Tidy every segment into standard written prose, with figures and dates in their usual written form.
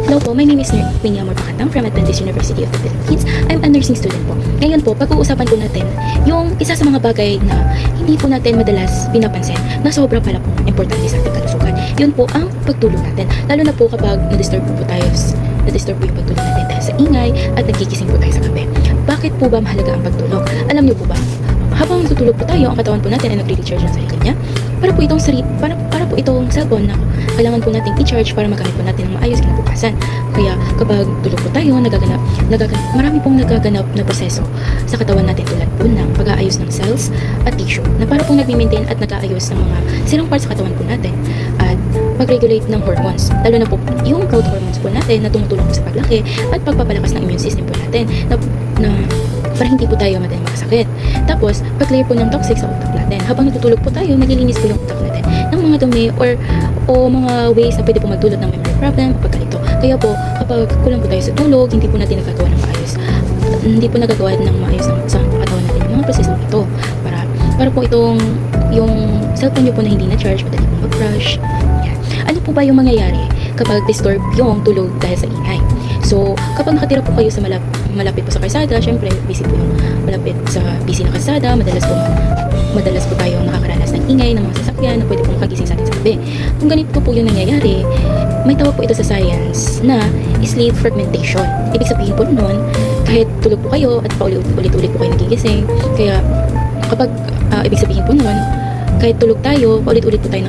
Hello po, my name is Queenie Amor Pacatang from Adventist University of the Philippines. I'm a nursing student po. Ngayon po, pag-uusapan po natin yung isa sa mga bagay na hindi po natin madalas pinapansin na sobra pala po importante sa ating kalusugan. Yun po ang pagtulog natin. Lalo na po kapag na-disturb po yung pagtulog natin dahil sa ingay at nagkikising po tayo sa gabi. Bakit po ba mahalaga ang pagtulog? Alam niyo po ba? Habang natutulog po tayo, ang katawan po natin ay nagre-recharge ng sarili niya. Para po itong cellphone na kailangan po nating i-charge para magamit po natin ng maayos kinabukasan. Kaya kapag tulog po tayo, marami pong nagaganap na proseso sa katawan natin tulad po ng pag-aayos ng cells at tissue na para pong nag-maintain at nag-aayos ng mga sirang parts sa katawan po natin at pag-regulate ng hormones. Lalo na po yung growth hormones po natin na tumutulong po sa paglaki at pagpapalakas ng immune system po natin na para hindi po tayo madaling makasakit. Tapos, pag-clear po ng toxic sa utak natin. Habang natutulog po tayo, naglilinis po yung utak natin ng mga dumi o mga ways na pwede po magdulot ng memory problem o pagkalito. Kaya po, kapag kulang po tayo sa tulog, hindi po natin nagagawa ng maayos. Hindi po nagagawa ng maayos sa katawan natin yung mga prosesong ito. Para po yung cellphone nyo po na hindi na-charge, madali po mag-crash. Yan. Ano po ba yung mangyayari kapag disturb yung tulog dahil sa ingay? So, kapag nakatira po kayo sa malapit po sa kalsada, syempre, busy po yung malapit sa busy na kalsada, madalas po tayo nakakaranas ng ingay ng mga sasakyan na pwede pong makagising sa atin sa gabi. Kung ganito po yung nangyayari, may tawag po ito sa science na sleep fragmentation. Ibig sabihin po nun, kahit tulog po kayo at paulit-ulit po kayo nagigising, kaya kapag ibig sabihin po nun, kahit tulog tayo, paulit-ulit po tayo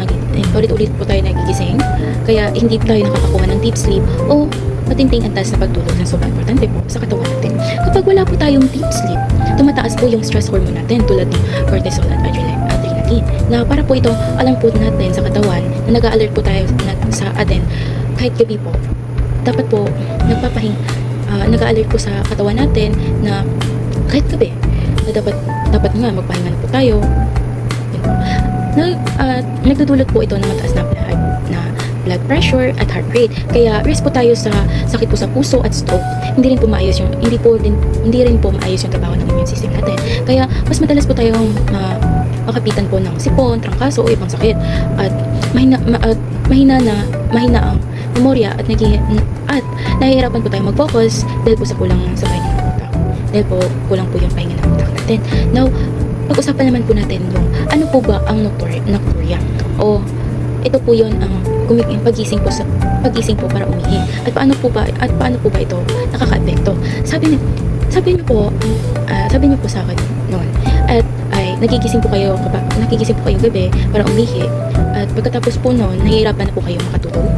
nagigising, kaya hindi tayo nakakakuha ng deep sleep o matinting antas na pagtulog na sobrang importante po sa katawan natin. Kapag wala po tayong deep sleep, tumataas po yung stress hormone natin tulad ng cortisol at adrenaline na para po ito alam po natin sa katawan na nag-a-alert po tayo sa atin kahit gabi po. Dapat po nag-a-alert po sa katawan natin na kahit gabi na dapat nga magpahinga na po tayo. Nagdudulot po ito ng mataas na blood pressure at heart rate. Kaya risk po tayo sa sakit po sa puso at stroke. Hindi rin po maayos yung trabaho ng immune system natin. Kaya mas madalas po tayong makapitan po ng sipon, trangkaso o ibang sakit. At mahina ang memorya at nahihirapan po tayong mag-focus dahil po sa kulang sa pahinga ng utak. Dahil po kulang po yung pahinga ng utak natin. Now, pag-usapan naman po natin yung ano po ba ang nocturia o ito po yon ang pagising po para umihi. At paano po ba ito nakaka-epekto? Sabi niyo po sa akin noon. At ay nagigising po kayo gabi para umihi. At pagkatapos po noon, nahihirapan na po kayo makatulog.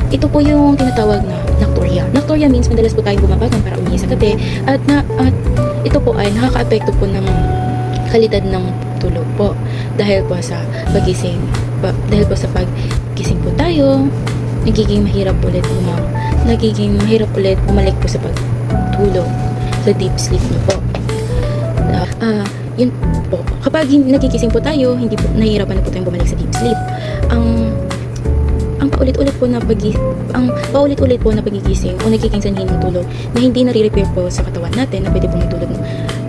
Ito po yung tinatawag na nocturia. Nocturia means madalas po tayong bumabagon para umihi sa gabi at ito po ay nakaka-apekto po ng kalidad ng tulog po dahil po sa pagising po tayo, nagiging mahirap ulit bumalik po sa pagtulog sa deep sleep niyo po. Yun po. Kapag nagigising po tayo, hindi po nahihirapan na po tayong bumalik sa deep sleep. Ang paulit-ulit po na pagigising o nagiging sanhi ng tulog na hindi nare-repair po sa katawan natin na pwede po magdulot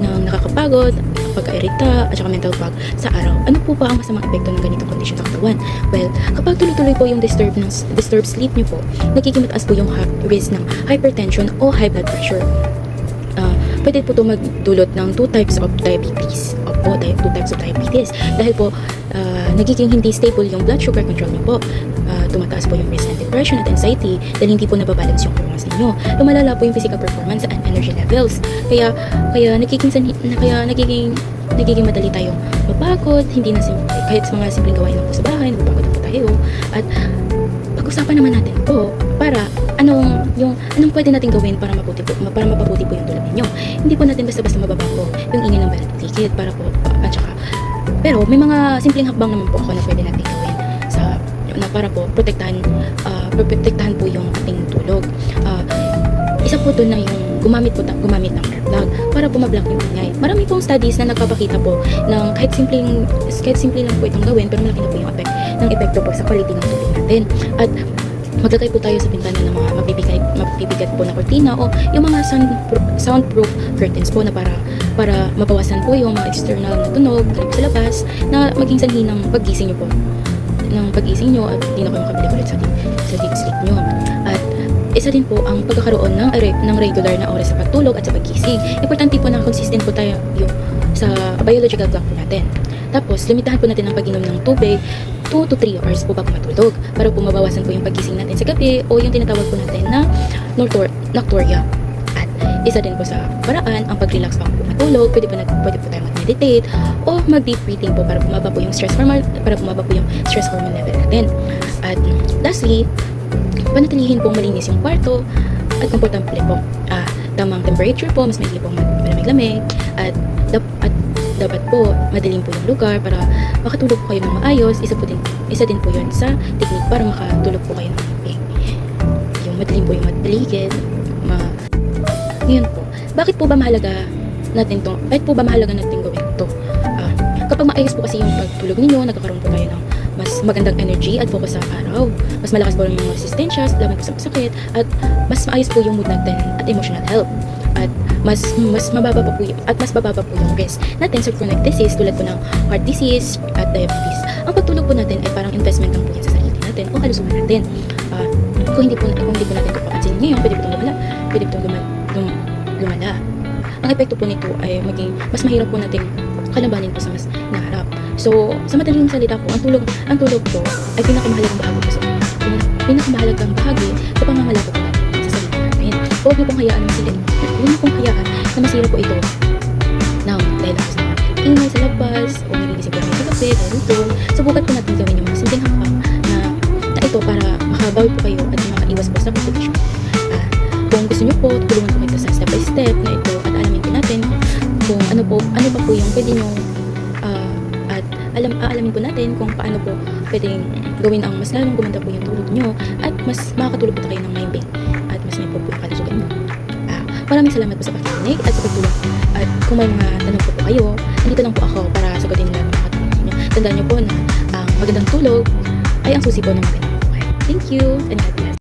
ng nakakapagod, pagka-irita at saka mental fog sa araw. Ano po ba ang masamang epekto ng ganitong kondisyon sa katawan? Well, kapag tuloy-tuloy po yung disturbed sleep niyo po, nagiging mataas po yung risk ng hypertension o high blood pressure. Pwede po ito magdulot ng two types of diabetes. Dahil po, nagiging hindi stable yung blood sugar control niyo po. Tumataas po yung risk ng depression at anxiety dahil hindi po nababalance yung hormones ninyo. Lumalala po yung physical performance and energy levels. Kaya nagiging madali tayong mapagod, kahit sa mga simpleng gawain lang po sa bahay, napapagod po tayo. At pag-usapan naman natin po para anong pwede natin gawin para mapabuti po yung tulog ninyo. Hindi po natin basta-basta mababago yung ingay ng balat paligid pero may mga simpleng hakbang naman po ako na pwede natin gawin para po protektahan po yung ating tulog. Isa po doon na yung gumamit ng earplug para po ma-block yung ingay. Marami pong studies na nagpapakita po ng kahit simple lang po itong gawin pero malaki na po yung epekto po sa quality ng tulog natin. At maglagay po tayo sa bintana ng mga mabibigat po na kortina o yung mga soundproof curtains po na para mabawasan po yung mga external na tunog galing sa labas na maging sanhi ng paggising nyo at hindi na kayo makabalik ulit sa deep sleep nyo. At isa din po ang pagkakaroon ng regular na oras sa pagtulog at sa paggising. Importante po na consistent po tayo sa biological clock po natin. Tapos, limitahan po natin ang pag-inom ng tubig 2 to 3 hours po bago matulog para po mabawasan po yung paggising natin sa gabi o yung tinatawag po natin na nocturia. At isa din po sa paraan ang pag-relax bago po matulog. Pwede po tayo mag-meditate o mag-deep breathing po para bumaba po yung stress hormone level natin. At lastly, panatilihin pong malinis yung kwarto at komportable po. Tamang temperature po, mas maigi po malamig-lamig at dapat po madilim po yung lugar para makatulog po kayo ng maayos. Isa din po yun sa technique para makatulog po kayo ng malamig. Yung madilim po yung paligid. Ngayon po, bakit po ba mahalaga natin gawin ito? Kapag maayos po kasi yung pagtulog ninyo, nagkakaroon po tayo ng mas magandang energy at focus sa araw. Mas malakas po yung resistensya laban po sa sakit at mas maayos po yung mood natin at emotional health. At mas bababa po yung risk natin sa chronic disease tulad po ng heart disease at diabetes. Ang pagtulog po natin ay parang investment lang po yan sa sarili natin o kalusugan natin. Kung hindi po natin ito papansin ngayon, pwede po itong lumala. Ang epekto po nito ay maging mas mahirap po natin kalabanin po sa mas naharap. So, sa madaling salita po, ang tulog po ay pinakamahalagang bahagi sa pangangalaga po natin sa sarili natin. Huwag niyo pong hayaan na masira po ito dahil ako sa ingay sa labas o nagigising po kami sa gabi dahil ito. Subukan po natin gawin yung mga simpleng hakbang na ito para makabawi po kayo at makaiwas po sa competition. Kung gusto niyo po, tulungan po kayo sa step by step na ito at alamin po natin kung ano pa po yung pwede nyo at aalamin po natin kung paano po pwedeng gawin ang mas lalong gumanda po yung tulog nyo at mas makakatulog po tayo ng mind-bang at mas may po yung kalusugan nyo. Maraming salamat po sa pakikinig at sa pagtulong. At kung may mga tanong po kayo, nandito lang po ako para sagutin nila mga tanong nyo. Tandaan nyo po na ang magandang tulog ay ang susi po ng magandang buhay. Thank you and God bless.